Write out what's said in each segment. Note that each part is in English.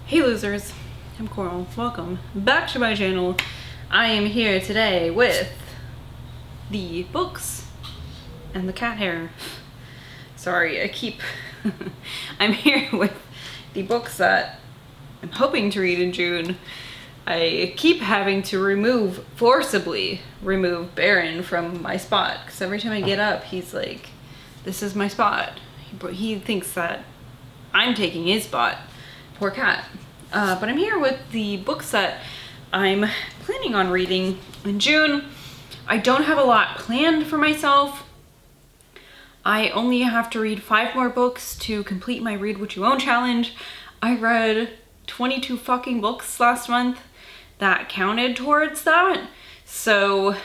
Hey losers, I'm Coral. Welcome back to my channel. I am here today with the books and the cat hair. Sorry, I'm here with the books that I'm hoping to read in June. I keep having to forcibly remove Baron from my spot, because every time I get up, he's like, this is my spot. He thinks that I'm taking his spot. Poor cat. But I'm here with the books that I'm planning on reading in June. I don't have a lot planned for myself. I only have to read 5 more books to complete my Read What You Own challenge. I read 22 fucking books last month that counted towards that. So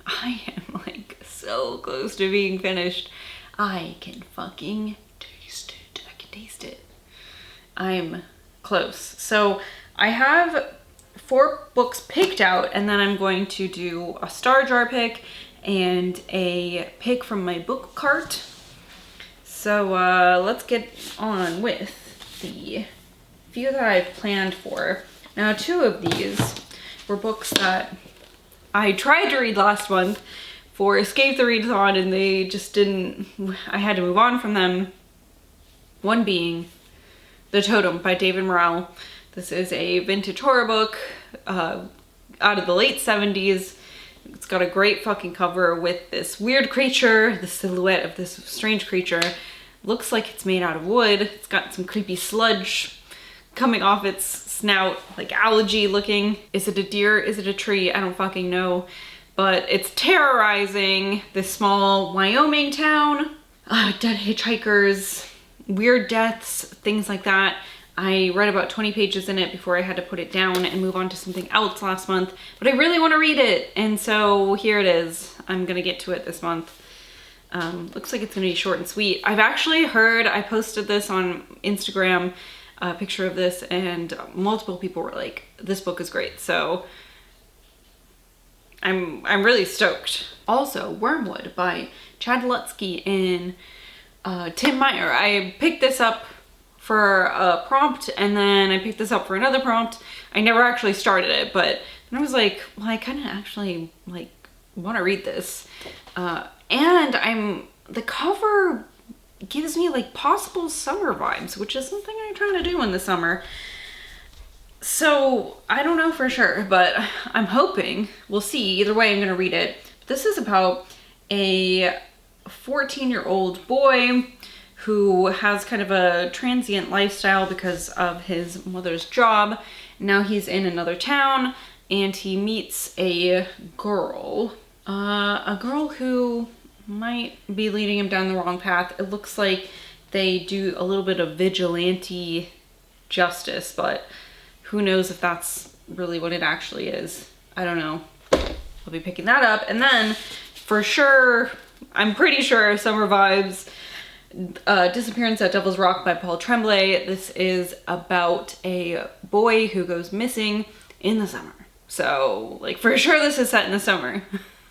I am like so close to being finished. I can fucking taste it. I can taste it. I'm close. So I have 4 books picked out, and then I'm going to do a star jar pick and a pick from my book cart. So let's get on with the few that I've planned for. Now 2 of these were books that I tried to read last month for Escape the Readathon, and they just didn't, I had to move on from them. One being The Totem by David Morrell. This is a vintage horror book out of the late 70s. It's got a great fucking cover with this weird creature, the silhouette of this strange creature. Looks like it's made out of wood. It's got some creepy sludge coming off its snout, like algae looking. Is it a deer? Is it a tree? I don't fucking know. But it's terrorizing this small Wyoming town. Dead hitchhikers, weird deaths, things like that. I read about 20 pages in it before I had to put it down and move on to something else last month, but I really want to read it, and so here it is. I'm gonna get to it this month. Looks like it's gonna be short and sweet. I've actually heard, I posted this on Instagram, a picture of this, and multiple people were like, this book is great, so I'm really stoked. Also, Wormwood by Chad Lutzke and Tim Meyer. I picked this up for a prompt, and then I picked this up for another prompt. I never actually started it, but then I was like, well, I kind of actually like want to read this. And the cover gives me like possible summer vibes, which is something I'm trying to do in the summer. So I don't know for sure, but I'm hoping. We'll see. Either way, I'm going to read it. This is about a 14-year-old boy who has kind of a transient lifestyle because of his mother's job. Now he's in another town, and he meets a girl who might be leading him down the wrong path. It looks like they do a little bit of vigilante justice, but who knows if that's really what it actually is. I don't know. I'll be picking that up. And then for sure, I'm pretty sure summer vibes, Disappearance at Devil's Rock by Tremblay. This is about a boy who goes missing in the summer. So, like, for sure this is set in the summer.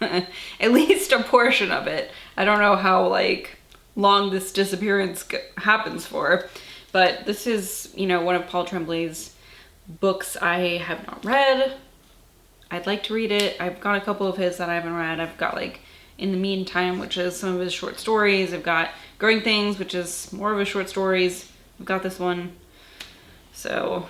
At least a portion of it. I don't know how, like, long this disappearance happens for. But this is, you know, one of Paul Tremblay's books I have not read. I'd like to read it. I've got a couple of his that I haven't read. I've got, like, In the Meantime, which is some of his short stories. I've got Growing Things, which is more of his short stories. I've got this one. So,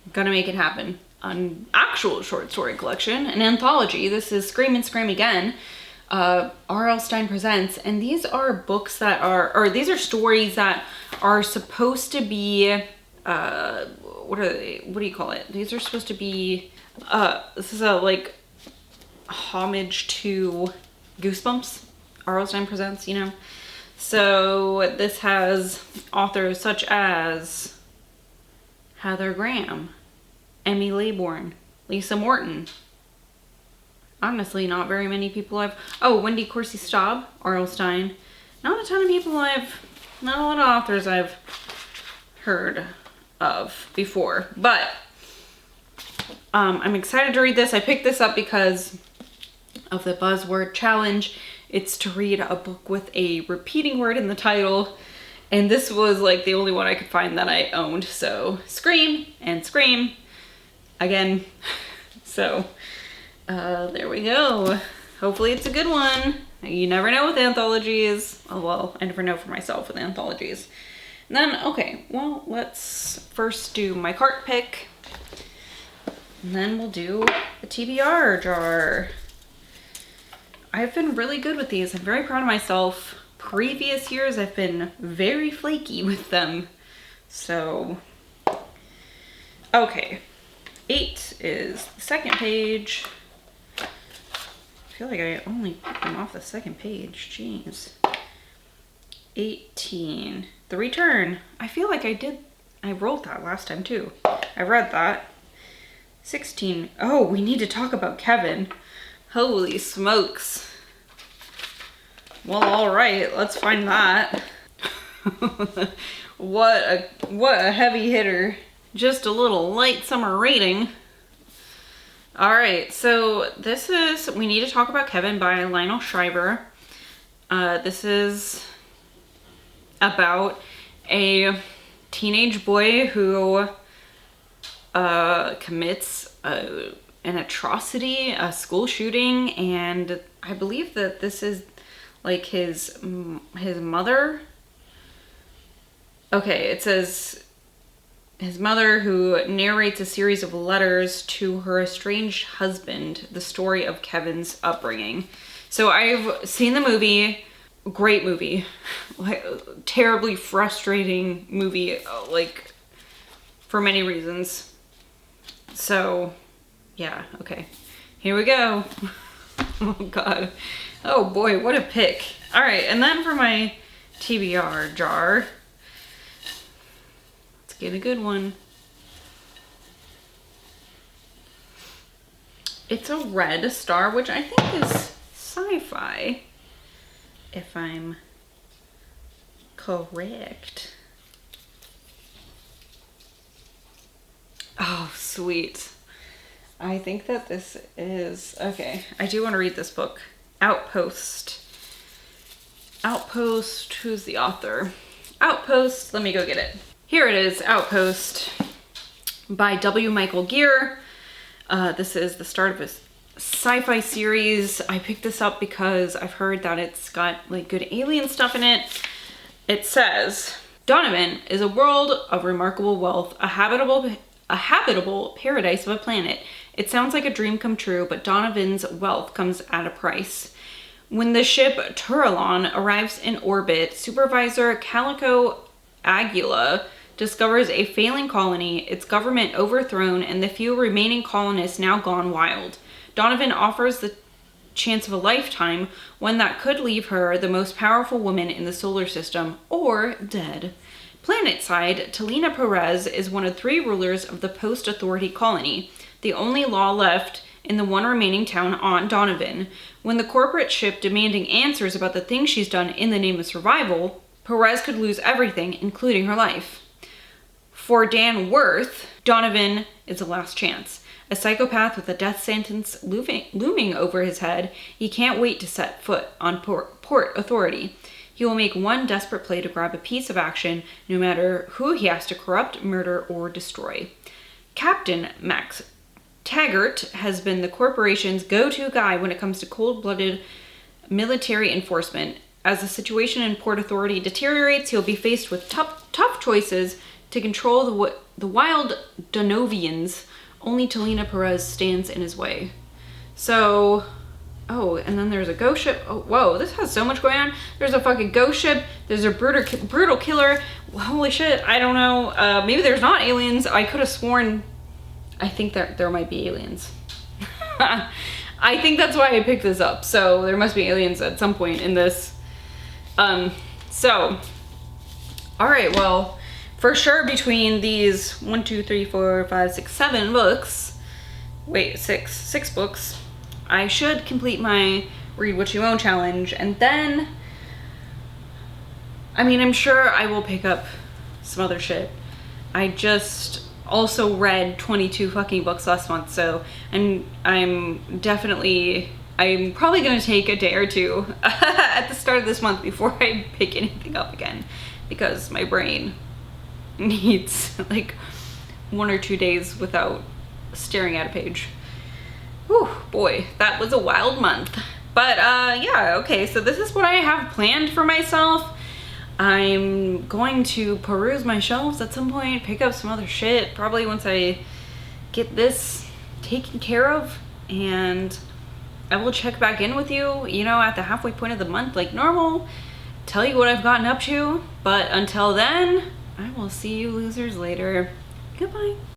I'm gonna make it happen. An actual short story collection, an anthology. This is Scream and Scream Again, R.L. Stine Presents. And these are books that are, or these are stories that are supposed to be, what are they? What do you call it? These are supposed to be, this is a, like, homage to Goosebumps, R.L. Stine Presents, you know. So this has authors such as Heather Graham, Emmy Laybourne, Lisa Morton. Honestly, not very many people Wendy Corsi Staub, R.L. Stine. Not a ton of people not a lot of authors I've heard of before, but I'm excited to read this. I picked this up because of the buzzword challenge. It's to read a book with a repeating word in the title, And this was like the only one I could find that I owned. So Scream and Scream again. So there we go. Hopefully it's a good one. You never know with anthologies. Oh, well, I never know for myself with anthologies. And then, okay, well, let's first do my cart pick. And then we'll do the TBR jar. I've been really good with these. I'm very proud of myself. Previous years, I've been very flaky with them. So, okay. 8 is the second page. I feel like I only put them off the second page. Jeez. 18. The Return. I feel like I wrote that last time too. I read that. 16. Oh, we need to talk about Kevin. Holy smokes. Well, all right, let's find that. What a heavy hitter. Just a little light summer rating. All right, so this is We Need to Talk About Kevin by Lionel Shriver. This is about a teenage boy who commits an atrocity, a school shooting, and I believe that this is like his mother. Okay, it says his mother, who narrates a series of letters to her estranged husband, the story of Kevin's upbringing. So I've seen the movie. Great movie. Like, terribly frustrating movie, like, for many reasons. So, yeah, okay. Here we go. Oh, God. Oh, boy, what a pick. All right, and then for my TBR jar, let's get a good one. It's a Red Star, which I think is sci-fi, if I'm correct. Oh, sweet. I think that this is, okay, I do want to read this book. Outpost. Outpost, who's the author? Outpost, let me go get it. Here it is, Outpost by W. Michael Gear. This is the start of a sci-fi series. I picked this up because I've heard that it's got like good alien stuff in it. It says, Donovan is a world of remarkable wealth, a habitable paradise of a planet. It sounds like a dream come true, but Donovan's wealth comes at a price. When the ship Turalon arrives in orbit, Supervisor Calico Aguila discovers a failing colony, its government overthrown, and the few remaining colonists now gone wild. Donovan offers the chance of a lifetime, one that could leave her the most powerful woman in the solar system, or dead. Planetside, Talina Perez is one of 3 rulers of the post-authority colony, the only law left in the one remaining town on Donovan. When the corporate ship demanding answers about the things she's done in the name of survival, Perez could lose everything, including her life. For Dan Worth, Donovan is the last chance. A psychopath with a death sentence looming over his head, he can't wait to set foot on Port Authority. He will make one desperate play to grab a piece of action, no matter who he has to corrupt, murder, or destroy. Captain Max Taggart has been the corporation's go-to guy when it comes to cold-blooded military enforcement. As the situation in Port Authority deteriorates, he'll be faced with tough choices to control the wild Donovians. Only Talina Perez stands in his way. So, oh, and then there's a ghost ship. Oh, whoa, this has so much going on. There's a fucking ghost ship. There's a brutal killer. Holy shit, I don't know. Maybe there's not aliens. I could have sworn, I think that there might be aliens. I think that's why I picked this up. So there must be aliens at some point in this. So, all right, well, for sure between these 1, 2, 3, 4, 5, 6, 7 books, wait, six books, I should complete my Read What You Own challenge, and then, I mean, I'm sure I will pick up some other shit. I just also read 22 fucking books last month, so I'm probably gonna take a day or two at the start of this month before I pick anything up again. because my brain needs like 1 or 2 days without staring at a page. Whew, boy, that was a wild month. But yeah, okay, so this is what I have planned for myself. I'm going to peruse my shelves at some point, pick up some other shit, probably once I get this taken care of, and I will check back in with you, you know, at the halfway point of the month like normal, tell you what I've gotten up to. But until then, I will see you losers later. Goodbye.